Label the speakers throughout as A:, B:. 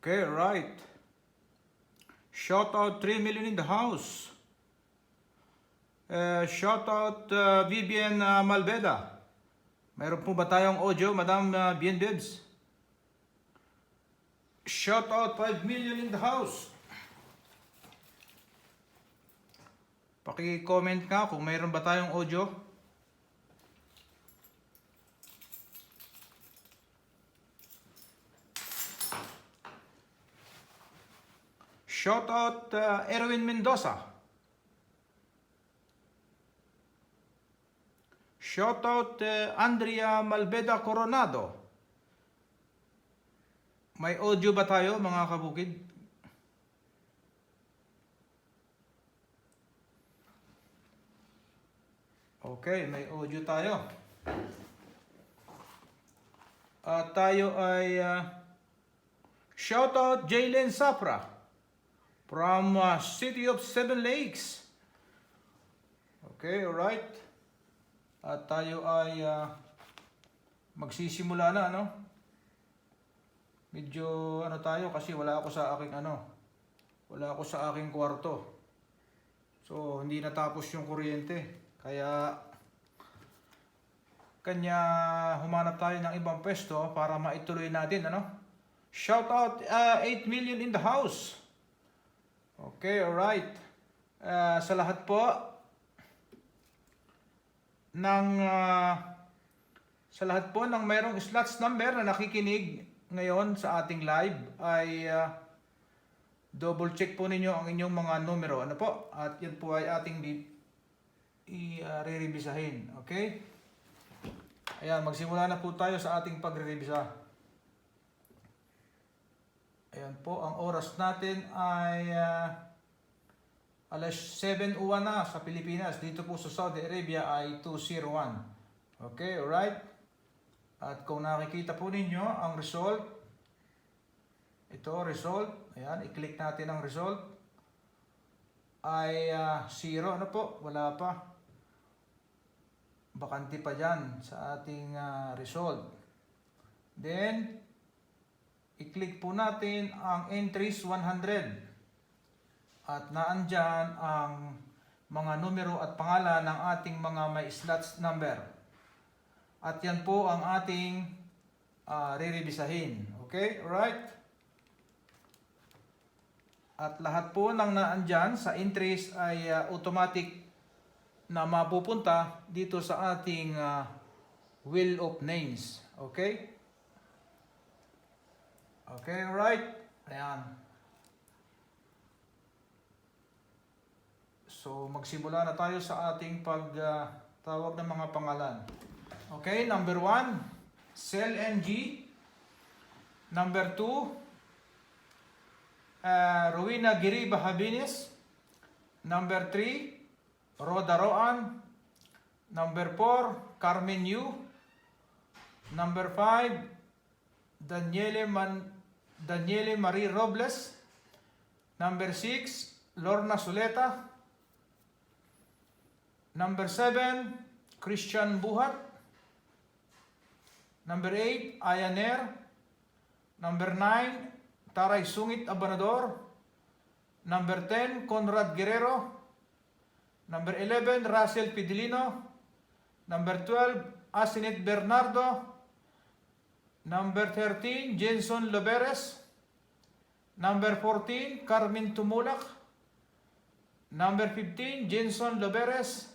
A: Okay, right. Shout out 3 million in the house. Shout out Vivian Malveda. Mayroon po ba tayong audio, Madam Bien Bibs? Shout out 5 million in the house. Paki-comment nga kung mayroon ba tayong audio. Shout out Erwin Mendoza. Shout out Andrea Malveda Coronado. May audio ba tayo, mga kabukid? Okay, may audio tayo. At tayo ay shout out Jaylen Sapra from City of Seven Lakes. Okay, alright. At tayo ay magsisimula na, ano? Medyo ano tayo kasi wala ako sa aking kwarto. So hindi natapos yung kuryente. Kaya humanap tayo ng ibang pwesto para maituloy natin, ano? Shout out 8 million in the house. Okay, alright. Sa lahat po ng mayroong slots number na nakikinig ngayon sa ating live ay double check po ninyo ang inyong mga numero, ano po? At yan po ay ating i-rerevisahin. Okay? Ayan, magsimula na po tayo sa ating pagre-revisa. Ayan po, ang oras natin ay alas 7:01 na sa Pilipinas. Dito po sa Saudi Arabia ay 2:01. Okay, alright? At kung nakikita po ninyo ang result, ito, result. Ayan, i-click natin ang result. Ay 0, ano po? Wala pa. Bakante pa dyan sa ating result. Then, i-click po natin ang entries 100. At naandyan ang mga numero at pangalan ng ating mga may slots number. At yan po ang ating re-revisahin. Okay? Alright? At lahat po ng naandyan sa entries ay automatic na mapupunta dito sa ating wheel of names. Okay? Okay, alright? Ayan. So, magsimula na tayo sa ating pagtawag ng mga pangalan. Okay, number 1, Cell NG. Number 2, Rowena Giriba Habines. Number 3, Roda Roan. Number 4, Carmen Yu. Number 5, Daniele Marie Robles. Number 6, Lorna Suleta. Number 7, Christian Buhat. Number 8, Ayaner. Number 9, Taray Sungit Abanador. Number 10, Conrad Guerrero. Number 11, Russell Pidilino. Number 12, Asinet Bernardo. Number 13, Jenson Loberes. Number 14, Carmen Tumulak. Number 15, Jenson Loberes.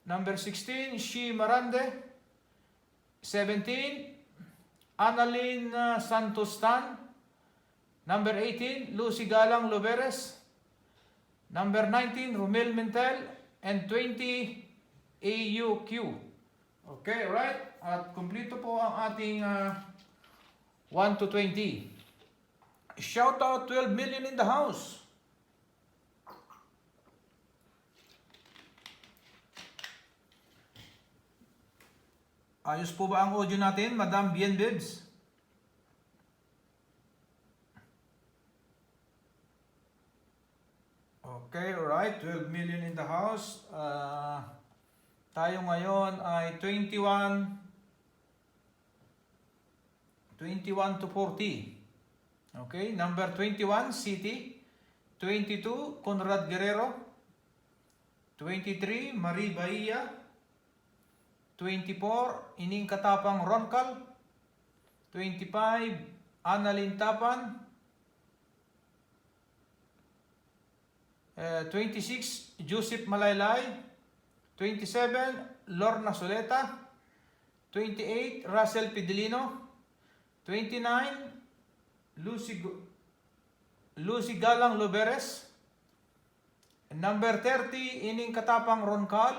A: Number 16, Shi Marande. 17, Annalyn Santos Tan. Number 18, Lucy Galang Loberes. Number 19, Romel Mentel. And 20, AUQ. Okay, right? At kumplito po ang ating 1 to 20. Shout out 12 million in the house. Ayos po ba ang audio natin, Madam Bien Bibs? Okay, alright. 12 million in the house. Tayo ngayon ay 21 to 40. Okay, number 21, City. 22, Conrad Guerrero. 23, Marie Bahia. 24, Ining Katapang Roncal. 25, Annalyn Tapan. 26, Joseph Malaylay. 27, Lorna Soleta. 28, Russell Pidilino. 29, Lucy Galang Loberes. Number 30, Ining Katapang Roncal.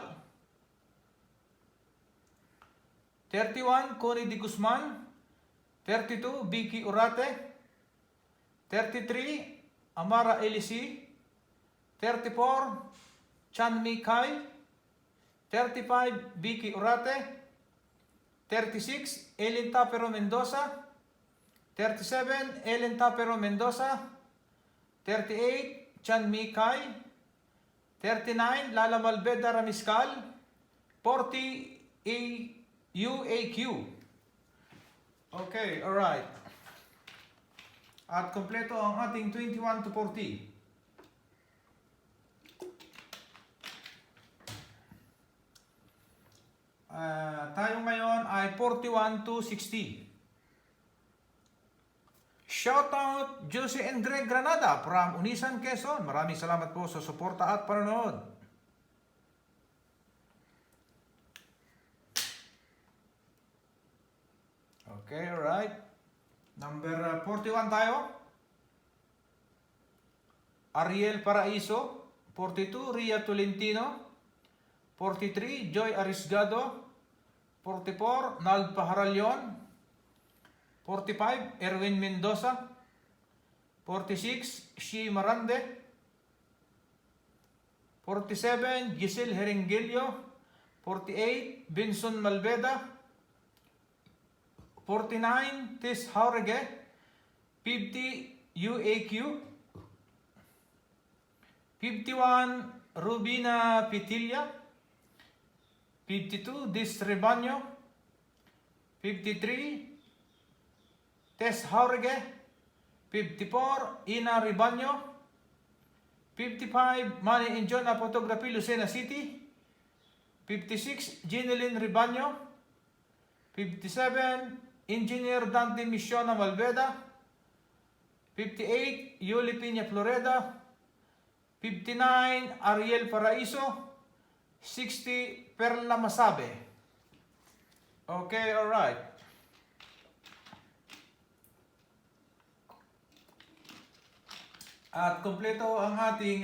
A: 31, Connie Di Guzman. 32, Vicky Urate. 33, Amara Elisi. 34, Chanmi Kai. 35, Vicky Urate. 36, Ellen Tapero Mendoza. 37, Ellen Tapero Mendoza. 38, Chanmi Kai. 39, Lala Malbeda Ramiscal. 40, UAQ. Okay, alright. At kompleto ang ating 21 to 40. Tayo ngayon ay 41 to 60. Shoutout Josie and Greg Granada from Unisan, Quezon. Maraming salamat po sa suporta at panonood. Okay, alright. Number 41 tayo. Ariel Paraiso. 42, Ria Tolentino. 43, Joy Arisgado. 44, Nald Paharalion. 45, Erwin Mendoza. 46, Shi Marande. 47, Giselle Herengilio. 48, Benson Malveda. 49, Tess Haurege. 50, UAQ. 51, Rubina Pitilla. 52, Dis Rebaño. 53, Tess Haurege. 54, Ina Rebaño. 55, Manny and John Photography, Lucena City. 56, Jeneline Rebaño. 57, Engineer Dante Missiona Malveda. 58, Yuli Piña Floreda. 59, Ariel Paraiso. 60, Perla Masabe. Okay, alright. At kompleto ang ating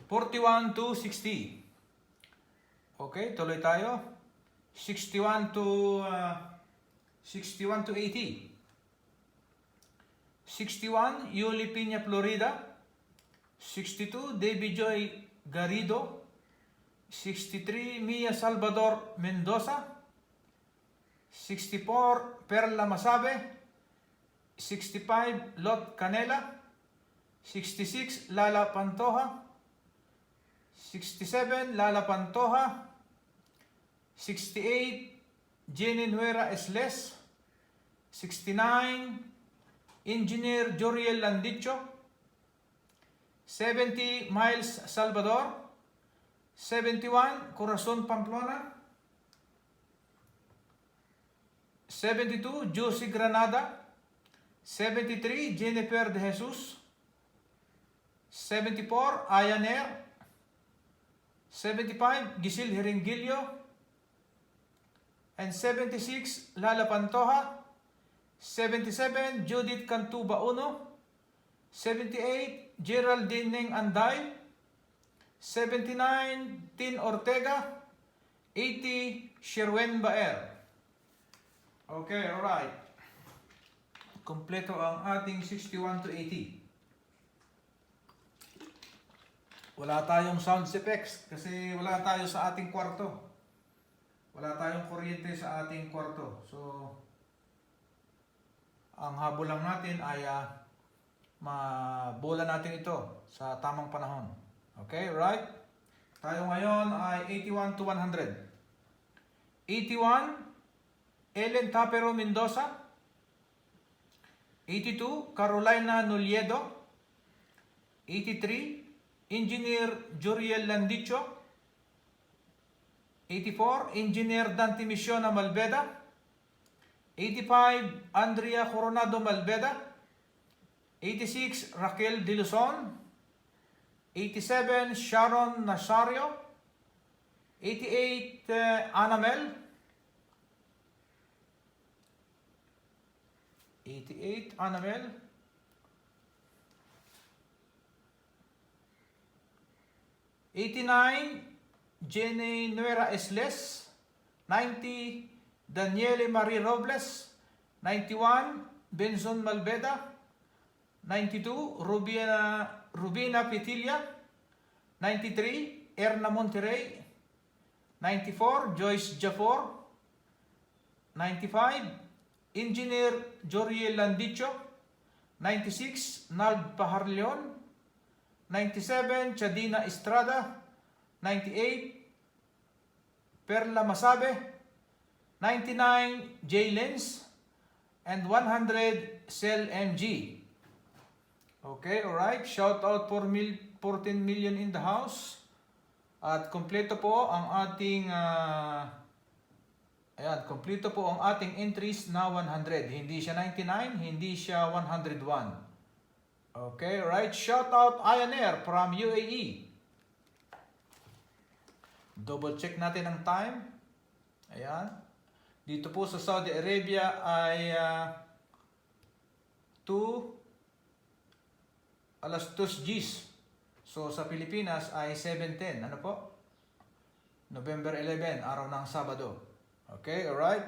A: 41 to 60. Okay, tuloy tayo. 61 to 80. 61, Yuli Piña Florida. 62, Debbie Joy Garrido. 63, Mia Salvador Mendoza. 64, Perla Masabe. 65, Lot Canela. 66, Lala Pantoja. 67, Lala Pantoja. 68, Jenny Nuera Esles. 69, Engineer Joriel Landicho. 70, Miles Salvador. 71, Corazon Pamplona. 72, Josie Granada. 73, Jennifer De Jesus. 74, Ayaner. 75, Giselle Herengilio. And 76, Lala Pantoja. 77, Judith Cantuba Uno. 78, Geraldine Neng Anday. 79, Tin Ortega. 80, Sherwen Baer. Okay, alright. Kompleto ang ating 61 to 80. Wala tayong sound effects kasi wala tayo sa ating kwarto. Wala tayong kuryente sa ating kwarto. So, ang habol lang natin ay mabola natin ito sa tamang panahon. Okay, right? Tayo ngayon ay 81 to 100. 81, Ellen Tapero Mendoza. 82, Carolina Noliedo. 83, Engineer Juriel Landicho. 84, Engineer Dante Misiona Malveda. 85, Andrea Coronado Malveda. 86, Raquel De Luzon. 87, Sharon Nazario. 88, Anamel. 88, Anamel. 89, Jenny Nuera Esles. 90, Daniele Marie Robles. 91, Benson Malveda. 92, Rubina Petilia. 93, Erna Monterrey. 94, Joyce Jafor. 95, Engineer Joriel Landicho. 96, Nald Paharleon. 97, Chadina Estrada. 98, Perla Masabe. 99, Jay Lenz. And 100, Cell MG. Okay, alright. Shout out for 14 million in the house. At kompleto po ang ating kompleto po ang ating entries na 100. Hindi siya 99, hindi siya 101. Okay, right. Shout out Ionair from UAE. Double check natin ang time. Ayan. Dito po sa Saudi Arabia ay 2:02 Gs. So sa Pilipinas ay 7:10. Ano po? November 11, araw ng Sabado. Okay, alright.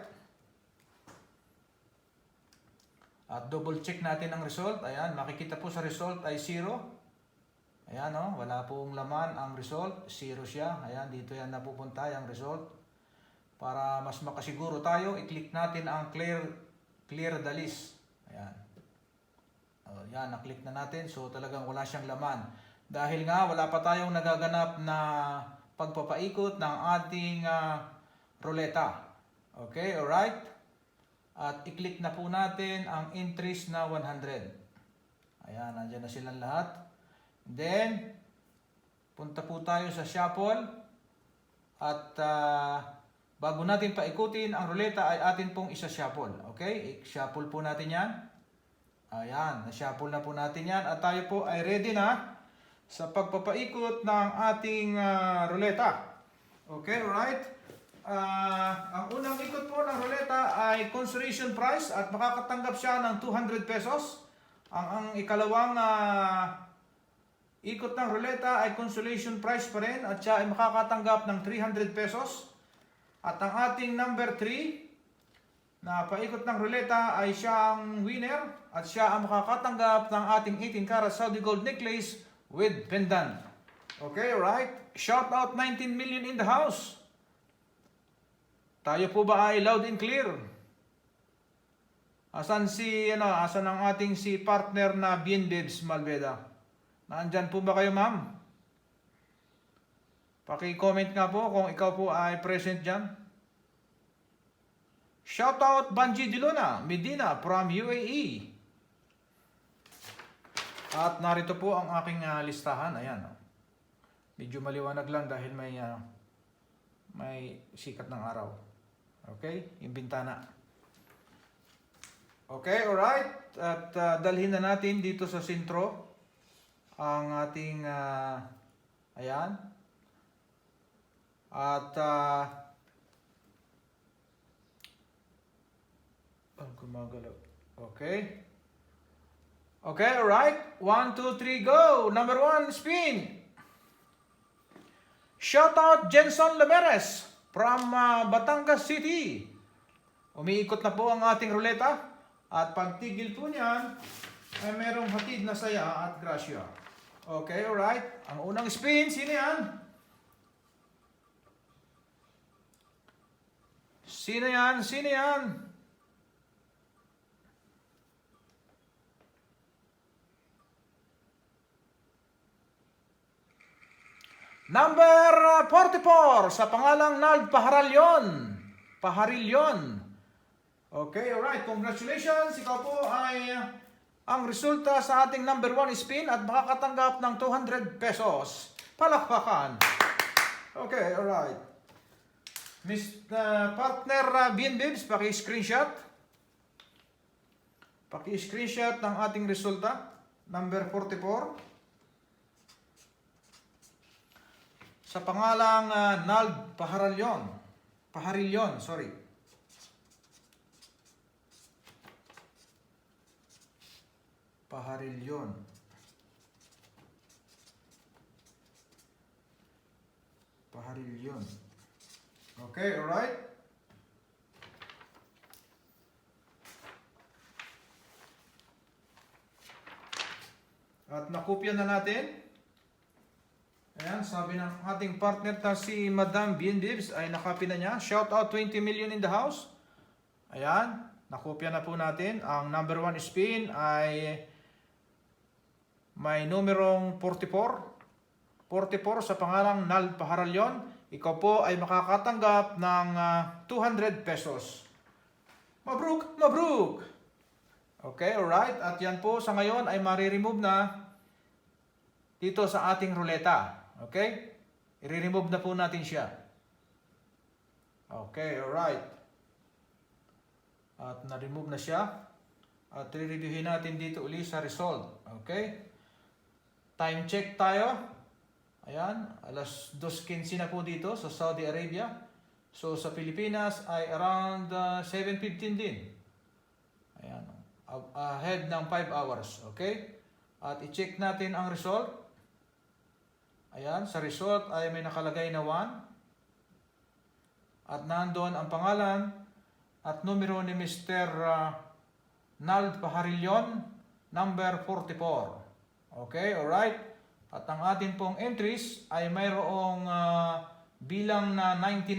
A: At double check natin ang result. Ayan, makikita po sa result ay 0. Ayan, oh, wala pong laman ang result. 0 siya. Ayan, dito yan napupunta yung result. Para mas makasiguro tayo, i-click natin ang clear the list. Ayan. Oh, yan, na-click na natin. So talagang wala siyang laman. Dahil nga wala pa tayong nagaganap na pagpapaikot ng ating ruleta. Okay, alright? At i-click na po natin ang entries na 100. Ayan, nandiyan na silang lahat. Then, punta po tayo sa shuffle. At bago natin paikutin ang ruleta ay atin pong isa-shuffle. Okay, i-shuffle po natin yan. Ayan, na-shuffle na po natin yan. At tayo po ay ready na sa pagpapaikot ng ating ruleta. Okay, alright? Ang unang ikot po ng ruleta ay consolation prize at makakatanggap siya ng 200 pesos. Ang ikalawang ikot ng ruleta ay consolation prize pa rin at siya ay makakatanggap ng 300 pesos. At ang ating number 3 na paikot ng ruleta ay siyang winner at siya ang makakatanggap ng ating 18 karat Saudi gold necklace with pendant. Okay, right? Shout out 19 million in the house. Tayo po ba ay loud and clear? Asan ang ating si partner na Bienbebs Malveda? Naandyan po ba kayo, ma'am? Paki-comment nga po kung ikaw po ay present dyan. Shout out Banji Diluna Medina from UAE. At narito po ang aking listahan. Ayan. Medyo maliwanag lang dahil may sikat ng araw. Okay? Yung bintana. Okay, alright. At dalhin na natin dito sa sentro ang ating ayan. At gumagalaw. Okay. Okay, alright. 1, 2, 3, go! Number 1, spin! Shout out Jenson Lameres from Batangas City. Umiikot na po ang ating ruleta. At pagtigil po niyan, ay merong hatid na saya at grasya. Okay, alright. Ang unang spin, sino yan? Sino yan? Sino yan? Number 44 sa pangalang Nald Paharilyon. Okay, alright. Congratulations. Ikaw po ay ang resulta sa ating number 1 spin at makakatanggap ng 200 pesos. Palakpakan. Okay, alright. Mr. Partner BNBibs, paki-screenshot. Paki-screenshot ng ating resulta. Number 44. Sa pangalang Nald Paharilyon, sorry. Paharilyon. Okay, alright. At nakopya na natin. Ayan, sabi ng ating partner na si Madam BNBibs ay nakopya na niya. Shout out 20 million in the house. Ayan, nakopya na po natin. Ang number 1 spin ay may numerong 44. 44 sa pangalang Nald Paharalyon. Ikaw po ay makakatanggap ng 200 pesos. Mabruk! Mabruk! Okay, alright. At yan po sa ngayon ay mariremove na dito sa ating ruleta. Okay? I-remove na po natin siya. Okay, alright. At na-remove na siya. At re-reviewin natin dito uli sa result. Okay? Time check tayo. Ayan, alas 2:15 na po dito sa Saudi Arabia. So sa Pilipinas ay around 7:15 din. Ayan, ahead ng 5 hours. Okay? At i-check natin ang result. Ayan, sa result ay may nakalagay na 1. At nandoon ang pangalan at numero ni Mr. Nald Paharilyon, number 44. Okay, alright. At ang atin pong entries ay mayroong bilang na 99.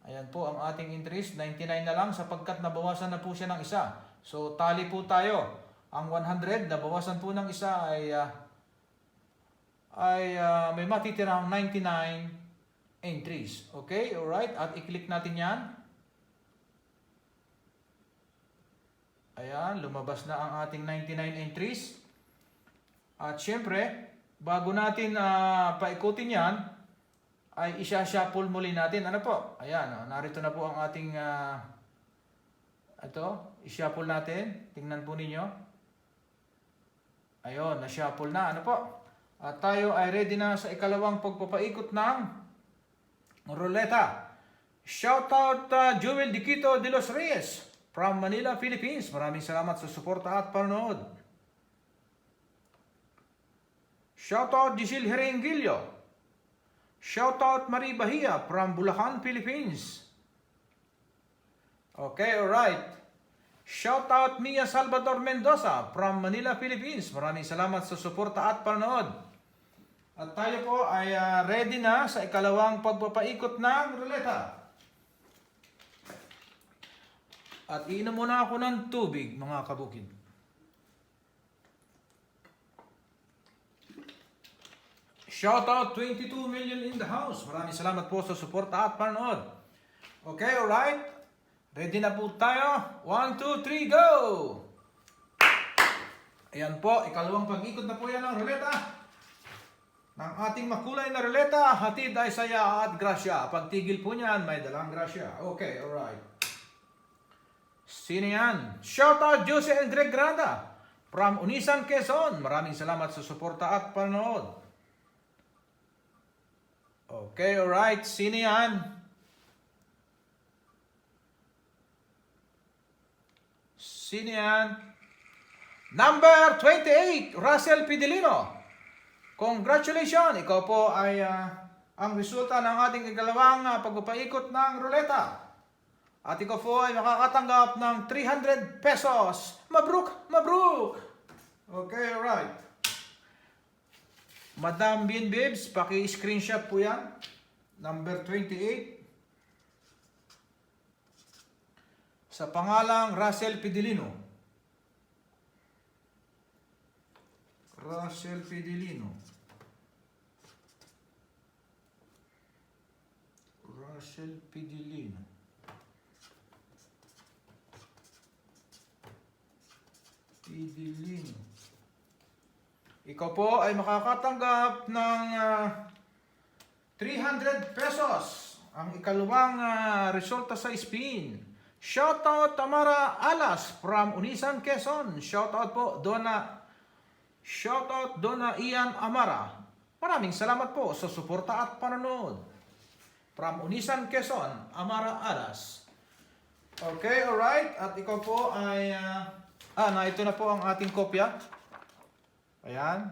A: Ayan po ang ating entries, 99 na lang sapagkat nabawasan na po siya ng isa. So tali po tayo. Ang 100 nabawasan po ng isa ay may matitirang 99 entries. Okay, alright. At i-click natin yan. Ayan, lumabas na ang ating 99 entries. At syempre, bago natin paikutin yan, ay isa-shuffle muli natin. Ano po? Ayan, narito na po ang ating i-shuffle natin. Tingnan po ninyo. Ayun, na-shuffle na. Ano po? At tayo ay ready na sa ikalawang pagpapaikot ng ruleta. Shoutout Joel Diquito de los Reyes from Manila, Philippines. Maraming salamat sa suporta at panonood. Shoutout Giselle Herengilio. Shoutout Marie Bahia from Bulacan, Philippines. Okay, alright. Shoutout Mia Salvador Mendoza from Manila, Philippines. Maraming salamat sa suporta at panonood. At tayo po ay ready na sa ikalawang pagpapaikot ng ruleta. At iinom muna ako ng tubig, mga kabukid. Shoutout 22 million in the house. Maraming salamat po sa suporta at panonood. Okay, alright. Ready na po tayo. 1, 2, 3, go! Ayan po, ikalawang pag-ikot na po yan ng ruleta. Ng ating makulay na ruleta, hatid ay saya at grasya. Pagtigil po niyan, may dalang grasya. Okay, alright. Sino yan? Shoutout Jose and Greg Granda from Unisan, Quezon. Maraming salamat sa suporta at panonood. Okay, alright. Sino yan? Sino yan? Number 28, Russell Pidilino. Congratulations! Ikaw po ay ang resulta ng ating ikalawang pagpapaikot ng ruleta. At ikaw po ay makakatanggap ng 300 pesos. Mabruk! Mabruk! Okay, alright. Madam BNBibs, paki-screenshot po yan. Number 28. Sa pangalang Russell Pidilino. Russell Pidilino. Russell Pidilino. Pidilino. Ikaw po ay makakatanggap ng 300 pesos. Ang ikalawang resulta sa spin. Shoutout Tamara Alas from Unisan, Quezon. Shoutout po Donna Ian Amara. Maraming salamat po sa suporta at panonood. From Unisan, Quezon, Amara Alas. Okay, alright. At ikaw po ay ito na po ang ating kopya. Ayan.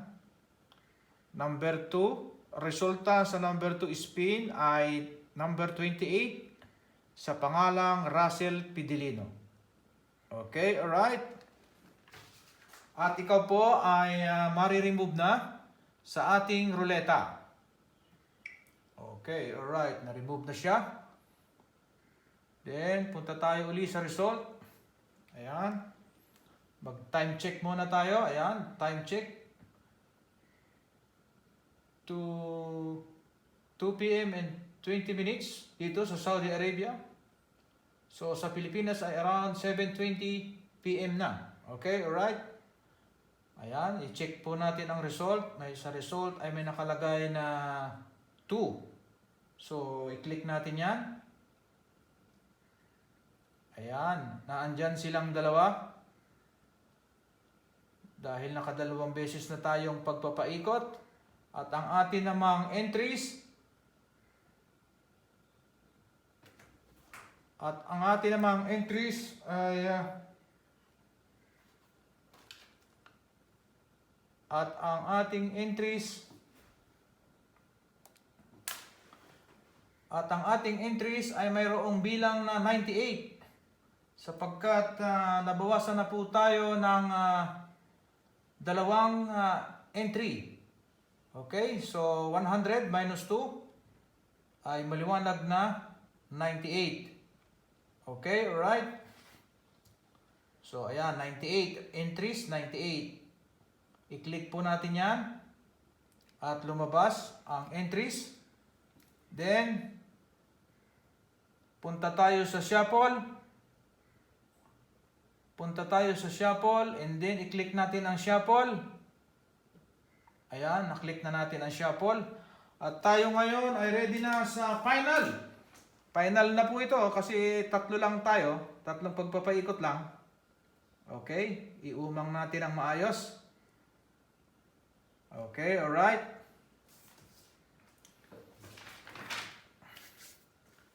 A: Number 2. Resulta sa number 2 spin ay number 28 sa pangalang Russell Pidilino. Okay, alright. At ikaw po ay mari-remove na sa ating ruleta. Okay, alright. Na-remove na siya. Then, punta tayo uli sa result. Ayan. Mag-time check muna tayo. Ayan, time check. 2 p.m. and 20 minutes dito sa Saudi Arabia. So, sa Pilipinas ay around 7:20 p.m. na. Okay, alright. Ayan, i-check po natin ang result. Sa result ay may nakalagay na 2. So, i-click natin yan. Ayan, naandyan silang dalawa. Dahil nakadalawang beses na tayong pagpapaikot. At ang atin namang entries. Ay ang ating entries ay mayroong bilang na 98 sapagkat nabawasan na po tayo ng dalawang entry. Okay, so 100 minus 2 ay maliwanag na 98. Okay, alright. So ayan, 98 entries, 98. I-click po natin yan at lumabas ang entries. Then punta tayo sa shuffle. And then i-click natin ang shuffle. Ayan, na-click na natin ang shuffle. At tayo ngayon ay ready na sa final. Final na po ito kasi tatlo lang tayo. Tatlong pagpapaikot lang. Okay, iumang natin ang maayos. Okay, alright.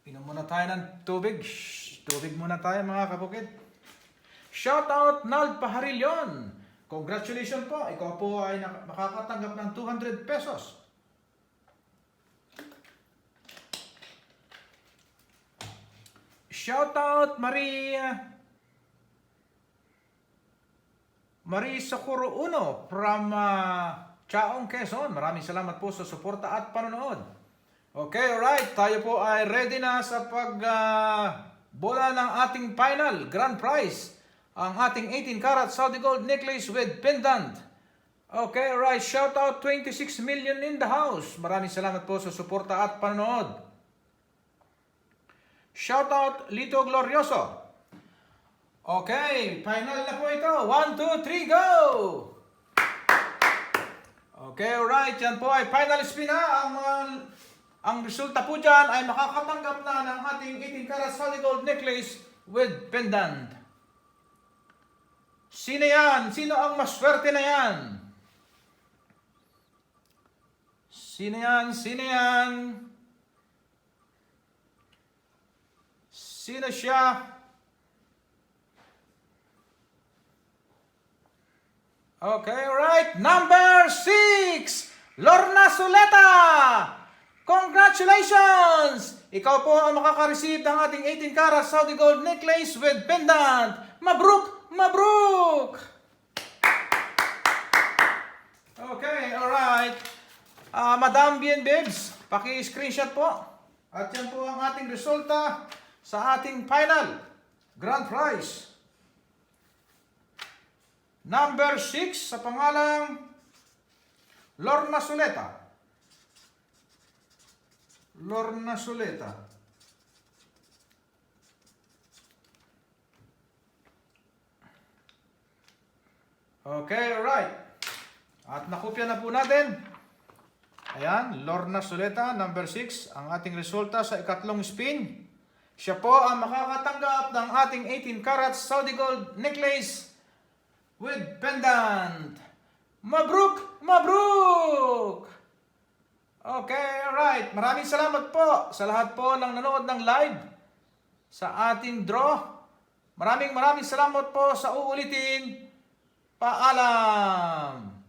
A: Inom muna tayo ng tubig. Tubig muna tayo mga kabukid. Shoutout Nald Paharillon. Congratulations po. Ikaw po ay makakatanggap ng 200 pesos. Shoutout Marie Socorro Uno from Chaong, Quezon. Maraming salamat po sa suporta at panonood. Okay, alright. Tayo po ay ready na sa bola ng ating final grand prize. Ang ating 18 karat Saudi gold necklace with pendant. Okay, alright. Shout out 26 million in the house. Maraming salamat po sa suporta at panonood. Shout out Lito Glorioso. Okay, final na po ito. 1, 2, 3, go! Okay, alright. Yan po ay final spin na. Ang resulta po dyan ay makakatanggap na ng ating 18 karat Saudi gold necklace with pendant. Sino yan? Sino ang maswerte na yan? Sino yan? Sino siya? Okay, alright. Number 6, Lorna Suleta. Congratulations! Ikaw po ang makaka-receive ng ating 18 karat Saudi gold necklace with pendant. Mabruk! Mabruk! Okay, alright. Madam Bien Babes, paki-screenshot po. At yan po ang ating resulta sa ating final grand prize. Number 6 sa pangalang Lorna Suleta. Lorna Suleta. Okay, alright. At nakopya na po natin. Ayan, Lorna Soleta, number 6, ang ating resulta sa ikatlong spin. Siya po ang makakatanggap ng ating 18 carats Saudi gold necklace with pendant. Mabruk! Mabruk! Okay, alright. Maraming salamat po sa lahat po ng nanood ng live sa ating draw. Maraming salamat po sa uulitin. Paalam!